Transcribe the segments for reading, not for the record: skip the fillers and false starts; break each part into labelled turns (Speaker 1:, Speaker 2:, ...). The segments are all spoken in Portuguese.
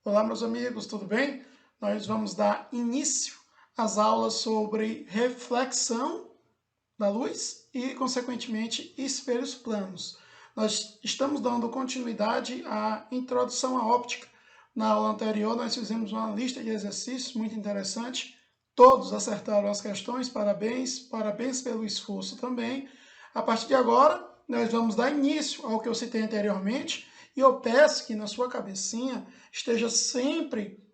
Speaker 1: Olá, meus amigos, tudo bem? Nós vamos dar início às aulas sobre reflexão da luz e, consequentemente, espelhos planos. Nós estamos dando continuidade à introdução à óptica. Na aula anterior, nós fizemos uma lista de exercícios muito interessante. Todos acertaram as questões, parabéns, parabéns pelo esforço também. A partir de agora, nós vamos dar início ao que eu citei anteriormente, e eu peço que na sua cabecinha esteja sempre,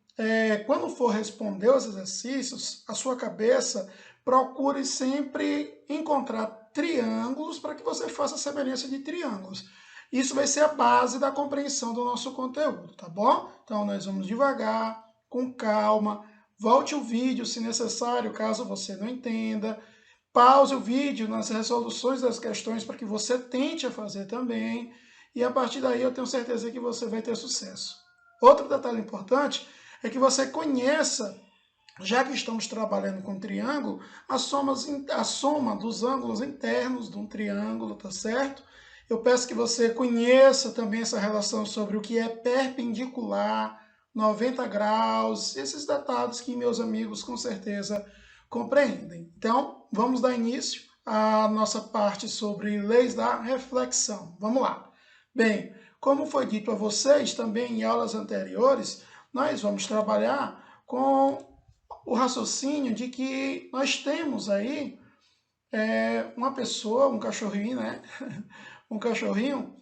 Speaker 1: quando for responder os exercícios, a sua cabeça procure sempre encontrar triângulos para que você faça a semelhança de triângulos. Isso vai ser a base da compreensão do nosso conteúdo, tá bom? Então, nós vamos devagar, com calma. Volte o vídeo se necessário, caso você não entenda. Pause o vídeo nas resoluções das questões para que você tente a fazer também. E a partir daí eu tenho certeza que você vai ter sucesso. Outro detalhe importante é que você conheça, já que estamos trabalhando com triângulo, a soma dos ângulos internos de um triângulo, tá certo? Eu peço que você conheça também essa relação sobre o que é perpendicular, 90 graus, esses detalhes que meus amigos com certeza compreendem. Então, vamos dar início à nossa parte sobre leis da reflexão. Vamos lá. Bem, como foi dito a vocês também em aulas anteriores, nós vamos trabalhar com o raciocínio de que nós temos aí uma pessoa, um cachorrinho, né? Um cachorrinho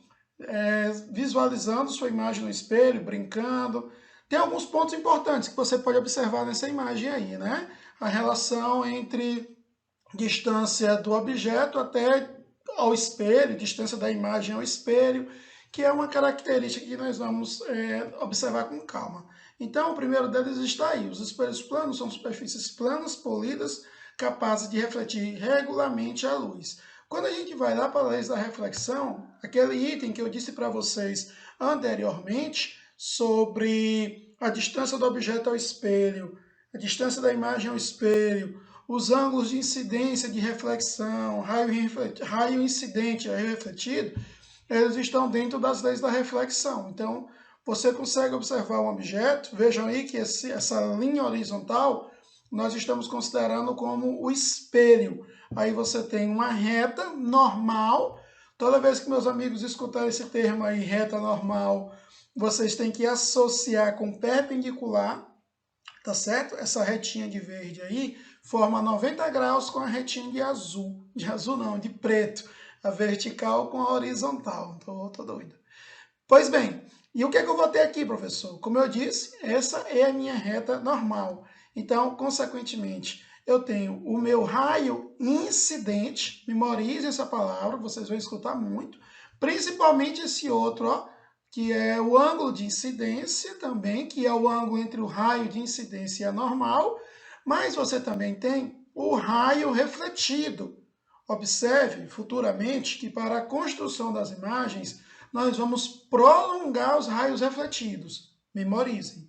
Speaker 1: visualizando sua imagem no espelho, brincando. Tem alguns pontos importantes que você pode observar nessa imagem aí, né? A relação entre distância do objeto até ao espelho, distância da imagem ao espelho, que é uma característica que nós vamos observar com calma. Então, o primeiro deles está aí. Os espelhos planos são superfícies planas, polidas, capazes de refletir regularmente a luz. Quando a gente vai lá para a lei da reflexão, aquele item que eu disse para vocês anteriormente sobre a distância do objeto ao espelho, a distância da imagem ao espelho, os ângulos de incidência de reflexão, raio incidente e raio refletido, eles estão dentro das leis da reflexão. Então, você consegue observar um objeto, vejam aí que essa linha horizontal nós estamos considerando como o espelho. Aí você tem uma reta normal. Toda vez que meus amigos escutarem esse termo aí, reta normal, vocês têm que associar com perpendicular, tá certo? Essa retinha de verde aí forma 90 graus com a retinha de azul. De azul não, de preto. A vertical com a horizontal. Tô doido. Pois bem, e o que é que eu vou ter aqui, professor? Como eu disse, essa é a minha reta normal. Então, consequentemente, eu tenho o meu raio incidente. Memorizem essa palavra, vocês vão escutar muito. Principalmente esse outro, ó, que é o ângulo de incidência também, que é o ângulo entre o raio de incidência e a normal. Mas você também tem o raio refletido. Observe futuramente que para a construção das imagens, nós vamos prolongar os raios refletidos. Memorizem.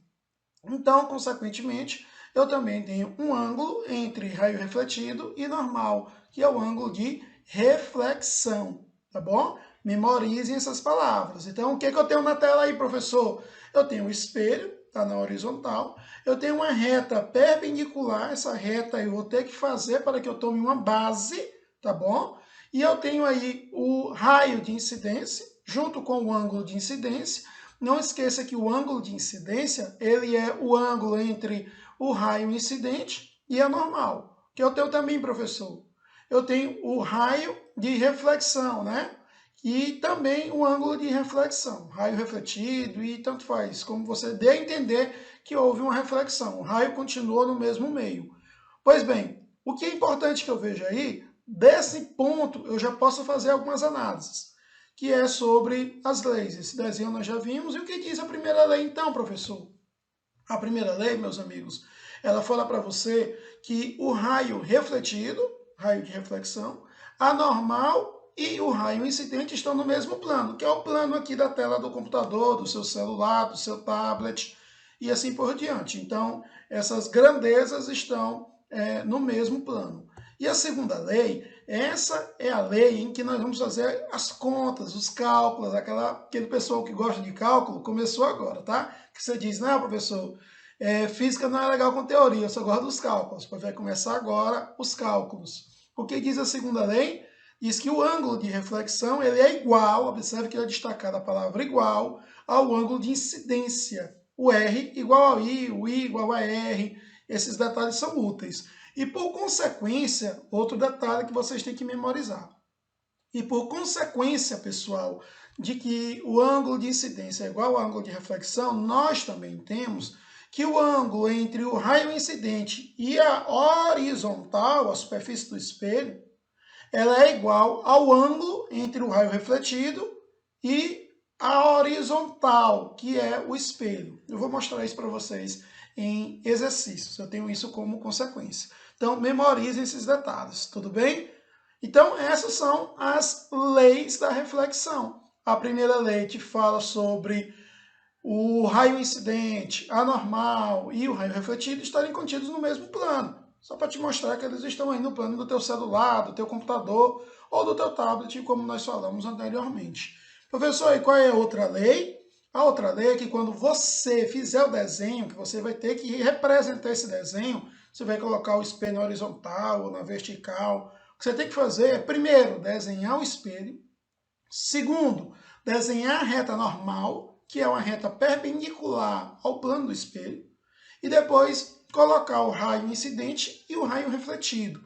Speaker 1: Então, consequentemente, eu também tenho um ângulo entre raio refletido e normal, que é o ângulo de reflexão, tá bom? Memorizem essas palavras. Então, o que eu tenho na tela aí, professor? Eu tenho o espelho, está na horizontal. Eu tenho uma reta perpendicular. Essa reta eu vou ter que fazer para que eu tome uma base, tá bom? E eu tenho aí o raio de incidência, junto com o ângulo de incidência. Não esqueça que o ângulo de incidência, ele é o ângulo entre o raio incidente e a normal. Que eu tenho também, professor? Eu tenho o raio de reflexão, né? E também o ângulo de reflexão, raio refletido e tanto faz, como você dê a entender que houve uma reflexão, o raio continuou no mesmo meio. Pois bem, o que é importante que eu veja aí, desse ponto eu já posso fazer algumas análises, que é sobre as leis. Esse desenho nós já vimos, e o que diz a primeira lei então, professor? A primeira lei, meus amigos, ela fala para você que o raio refletido, raio de reflexão, anormal e o raio incidente estão no mesmo plano, que é o plano aqui da tela do computador, do seu celular, do seu tablet e assim por diante. Então, essas grandezas estão no mesmo plano. E a segunda lei, essa é a lei em que nós vamos fazer as contas, os cálculos, aquele pessoal que gosta de cálculo começou agora, tá? Que você diz, não, professor, física não é legal com teoria, eu só gosto dos cálculos. Vai começar agora os cálculos. O que diz a segunda lei? Diz que o ângulo de reflexão ele é igual, observe que é destacada a palavra igual, ao ângulo de incidência. O R igual ao I, o I igual a R, esses detalhes são úteis. E por consequência, outro detalhe que vocês têm que memorizar. E por consequência, pessoal, de que o ângulo de incidência é igual ao ângulo de reflexão, nós também temos que o ângulo entre o raio incidente e a horizontal, a superfície do espelho, ela é igual ao ângulo entre o raio refletido e a horizontal, que é o espelho. Eu vou mostrar isso para vocês em exercícios, eu tenho isso como consequência. Então, memorizem esses detalhes, tudo bem? Então, essas são as leis da reflexão. A primeira lei te fala sobre o raio incidente, anormal e o raio refletido estarem contidos no mesmo plano. Só para te mostrar que eles estão aí no plano do teu celular, do teu computador ou do teu tablet, como nós falamos anteriormente. Professor, e qual é a outra lei? A outra lei é que quando você fizer o desenho, que você vai ter que representar esse desenho, você vai colocar o espelho na horizontal ou na vertical. O que você tem que fazer é, primeiro, desenhar o espelho. Segundo, desenhar a reta normal, que é uma reta perpendicular ao plano do espelho. E depois, colocar o raio incidente e o raio refletido.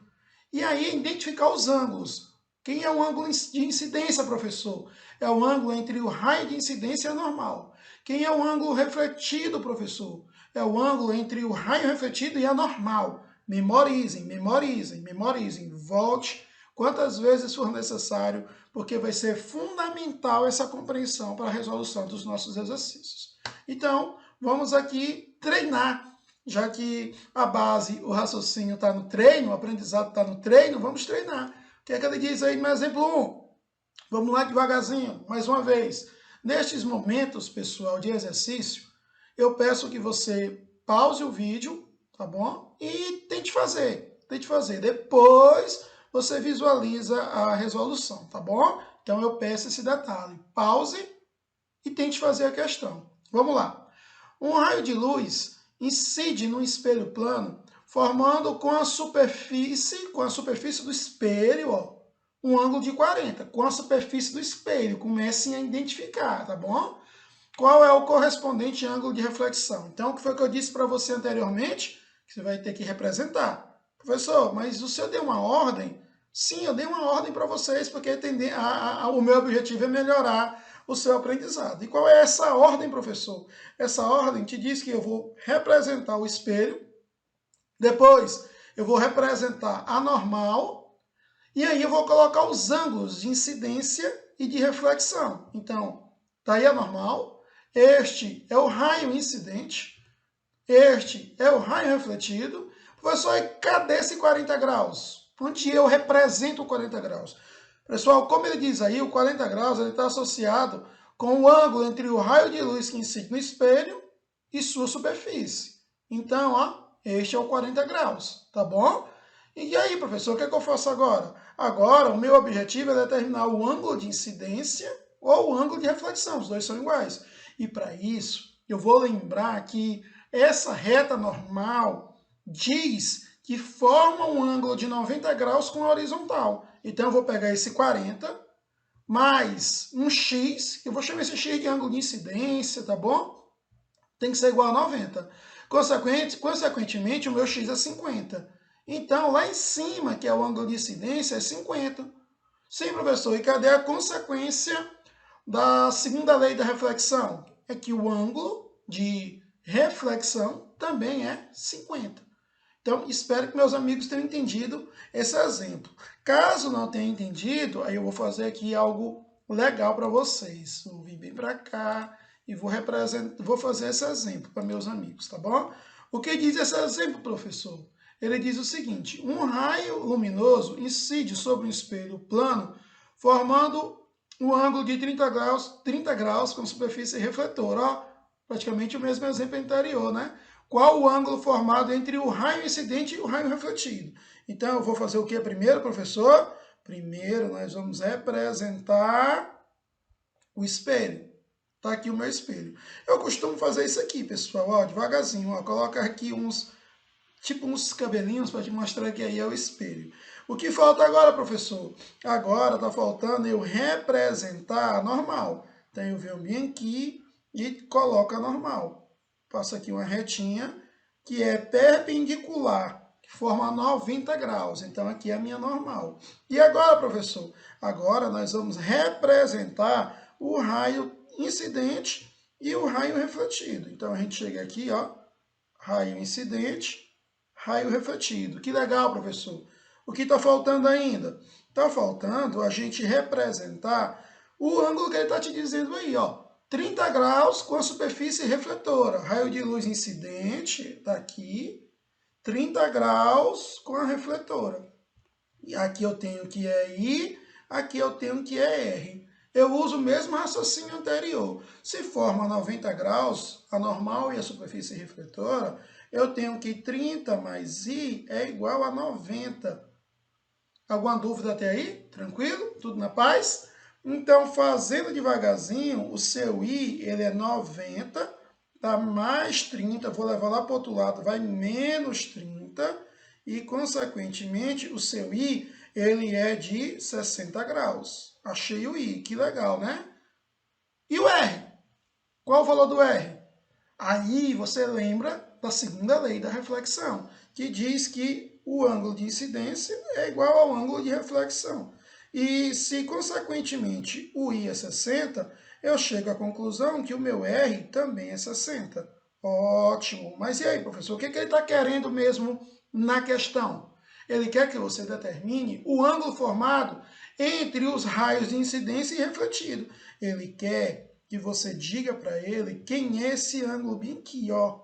Speaker 1: E aí, identificar os ângulos. Quem é o ângulo de incidência, professor? É o ângulo entre o raio de incidência e a normal. Quem é o ângulo refletido, professor? É o ângulo entre o raio refletido e a normal. Memorizem, memorizem, memorizem. Volte quantas vezes for necessário, porque vai ser fundamental essa compreensão para a resolução dos nossos exercícios. Então, vamos aqui treinar. Já que a base, o raciocínio está no treino, o aprendizado está no treino, vamos treinar. O que é que ele diz aí no exemplo 1? Vamos lá devagarzinho, mais uma vez. Nestes momentos, pessoal, de exercício, eu peço que você pause o vídeo, tá bom? E tente fazer, tente fazer. Depois você visualiza a resolução, tá bom? Então eu peço esse detalhe. Pause e tente fazer a questão. Vamos lá. Um raio de luz incide no espelho plano, formando com a superfície do espelho, ó, um ângulo de 40, com a superfície do espelho. Comecem a identificar, tá bom? Qual é o correspondente ângulo de reflexão? Então, o que foi que eu disse para você anteriormente? Que você vai ter que representar. Professor, mas o senhor deu uma ordem? Sim, eu dei uma ordem para vocês, porque o meu objetivo é melhorar o seu aprendizado. E qual é essa ordem, professor? Essa ordem te diz que eu vou representar o espelho, depois eu vou representar a normal, e aí eu vou colocar os ângulos de incidência e de reflexão. Então, tá aí a normal, este é o raio incidente, este é o raio refletido. Professor, e cadê esse 40 graus? Onde eu represento o 40 graus? Pessoal, como ele diz aí, o 40 graus está associado com o ângulo entre o raio de luz que incide no espelho e sua superfície. Então, ó, este é o 40 graus, tá bom? E aí, professor, o que é que eu faço agora? Agora, o meu objetivo é determinar o ângulo de incidência ou o ângulo de reflexão, os dois são iguais. E para isso, eu vou lembrar que essa reta normal diz que forma um ângulo de 90 graus com a horizontal. Então, eu vou pegar esse 40 mais um x, eu vou chamar esse x de ângulo de incidência, tá bom? Tem que ser igual a 90. Consequentemente, o meu x é 50. Então, lá em cima, que é o ângulo de incidência, é 50. Sim, professor, e cadê a consequência da segunda lei da reflexão? É que o ângulo de reflexão também é 50. Então, espero que meus amigos tenham entendido esse exemplo. Caso não tenham entendido, aí eu vou fazer aqui algo legal para vocês. Vou vir bem para cá e vou fazer esse exemplo para meus amigos, tá bom? O que diz esse exemplo, professor? Ele diz o seguinte: um raio luminoso incide sobre um espelho plano, formando um ângulo de 30 graus com superfície refletora. Ó, praticamente o mesmo exemplo anterior, né? Qual o ângulo formado entre o raio incidente e o raio refletido? Então, eu vou fazer o que primeiro, professor? Primeiro, nós vamos representar o espelho. Tá aqui o meu espelho. Eu costumo fazer isso aqui, pessoal, ó, devagarzinho, ó, coloca aqui uns cabelinhos para te mostrar que aí é o espelho. O que falta agora, professor? Agora está faltando eu representar a normal. Então, eu venho bem aqui e coloco a normal. Passo aqui uma retinha que é perpendicular, que forma 90 graus. Então, aqui é a minha normal. E agora, professor? Agora nós vamos representar o raio incidente e o raio refletido. Então, a gente chega aqui, ó, raio incidente, raio refletido. Que legal, professor. O que está faltando ainda? Está faltando a gente representar o ângulo que ele está te dizendo aí, ó. 30 graus com a superfície refletora. Raio de luz incidente, está aqui. 30 graus com a refletora. E aqui eu tenho que é I, aqui eu tenho que é R. Eu uso o mesmo raciocínio anterior. Se forma 90 graus, a normal e a superfície refletora, eu tenho que 30 mais I é igual a 90. Alguma dúvida até aí? Tranquilo? Tudo na paz? Então, fazendo devagarzinho, o seu I, ele é 90, tá mais 30, vou levar lá para o outro lado, vai menos 30, e, consequentemente, o seu I, ele é de 60 graus. Achei o I, que legal, né? E o R? Qual o valor do R? Aí você lembra da segunda lei da reflexão, que diz que o ângulo de incidência é igual ao ângulo de reflexão. E se, consequentemente, o I é 60, eu chego à conclusão que o meu R também é 60. Ótimo! Mas e aí, professor, o que ele está querendo mesmo na questão? Ele quer que você determine o ângulo formado entre os raios de incidência e refletido. Ele quer que você diga para ele quem é esse ângulo bem aqui, ó.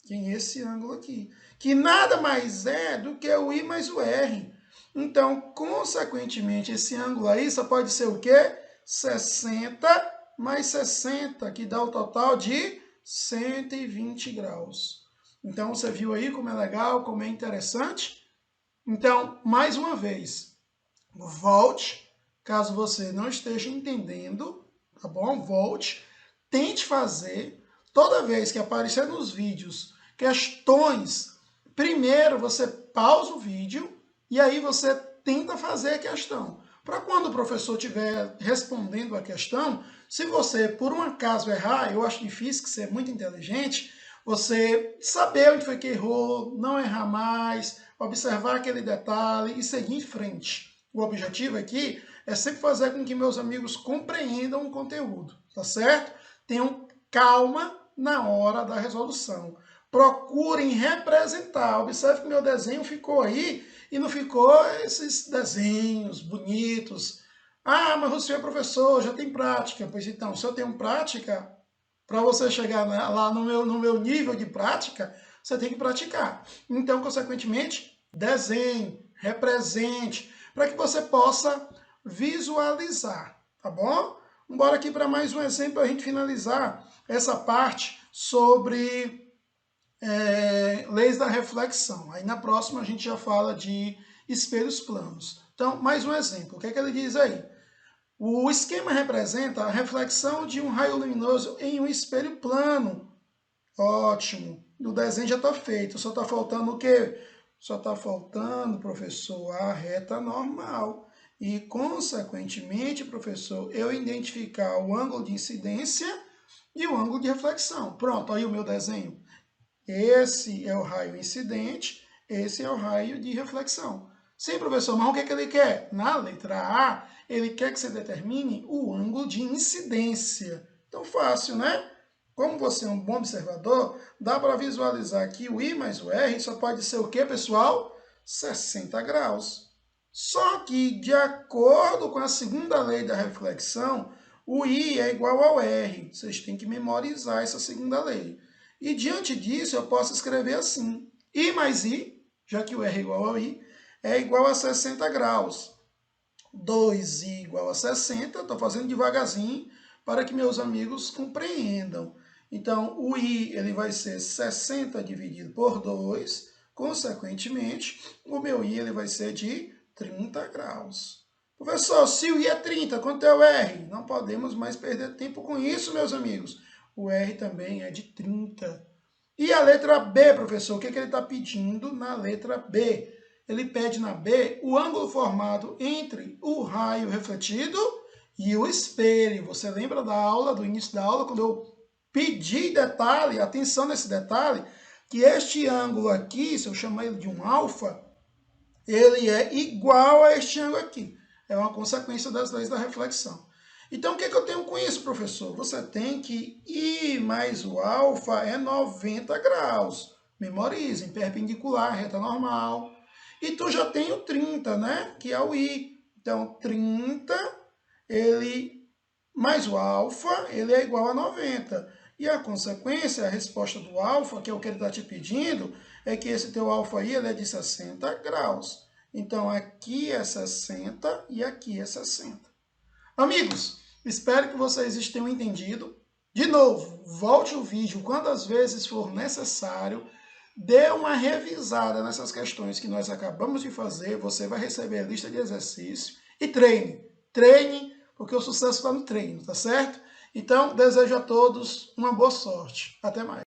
Speaker 1: Quem é esse ângulo aqui. Que nada mais é do que o I mais o R. Então, consequentemente, esse ângulo aí só pode ser o quê? 60 mais 60, que dá o total de 120 graus. Então, você viu aí como é legal, como é interessante? Então, mais uma vez, volte, caso você não esteja entendendo, tá bom? Volte, tente fazer. Toda vez que aparecer nos vídeos questões, primeiro você pausa o vídeo e aí você tenta fazer a questão. Para quando o professor estiver respondendo a questão, se você, por um acaso, errar, eu acho difícil, que você é muito inteligente, você saber onde foi que errou, não errar mais, observar aquele detalhe e seguir em frente. O objetivo aqui é sempre fazer com que meus amigos compreendam o conteúdo, tá certo? Tenham calma na hora da resolução. Procurem representar. Observe que meu desenho ficou aí e não ficou esses desenhos bonitos. Ah, mas você é professor, já tem prática. Pois então, se eu tenho prática, para você chegar lá no meu nível de prática, você tem que praticar. Então, consequentemente, desenhe, represente, para que você possa visualizar, tá bom? Vamos aqui para mais um exemplo para a gente finalizar essa parte sobre leis da reflexão. Aí na próxima a gente já fala de espelhos planos. Então, mais um exemplo. O que é que ele diz aí? O esquema representa a reflexão de um raio luminoso em um espelho plano. Ótimo. O desenho já está feito. Só está faltando o quê? Só está faltando, professor, a reta normal. E, consequentemente, professor, eu identificar o ângulo de incidência e o ângulo de reflexão. Pronto, aí o meu desenho. Esse é o raio incidente, esse é o raio de reflexão. Sim, professor, mas o que é que ele quer? Na letra A, ele quer que você determine o ângulo de incidência. Então, fácil, né? Como você é um bom observador, dá para visualizar que o I mais o R só pode ser o quê, pessoal? 60 graus. Só que, de acordo com a segunda lei da reflexão, o I é igual ao R. Vocês têm que memorizar essa segunda lei. E diante disso, eu posso escrever assim. I mais I, já que o R é igual ao I, é igual a 60 graus. 2 igual a 60, estou fazendo devagarzinho para que meus amigos compreendam. Então, o I ele vai ser 60 dividido por 2, consequentemente, o meu I ele vai ser de 30 graus. Professor, se o I é 30, quanto é o R? Não podemos mais perder tempo com isso, meus amigos. O R também é de 30. E a letra B, professor, o que ele está pedindo na letra B? Ele pede na B o ângulo formado entre o raio refletido e o espelho. Você lembra da aula, do início da aula, quando eu pedi detalhe, atenção nesse detalhe, que este ângulo aqui, se eu chamar ele de um alfa, ele é igual a este ângulo aqui. É uma consequência das leis da reflexão. Então, o que eu tenho com isso, professor? Você tem que I mais o alfa é 90 graus. Memorizem, perpendicular, reta normal. E tu já tem o 30, né? Que é o I. Então, 30, ele mais o alfa, ele é igual a 90. E a consequência, a resposta do alfa, que é o que ele está te pedindo, é que esse teu alfa aí ele é de 60 graus. Então, aqui é 60 e aqui é 60. Amigos, espero que vocês tenham entendido. De novo, volte o vídeo quantas vezes for necessário. Dê uma revisada nessas questões que nós acabamos de fazer. Você vai receber a lista de exercícios. E treine. Treine, porque o sucesso está no treino, tá certo? Então, desejo a todos uma boa sorte. Até mais.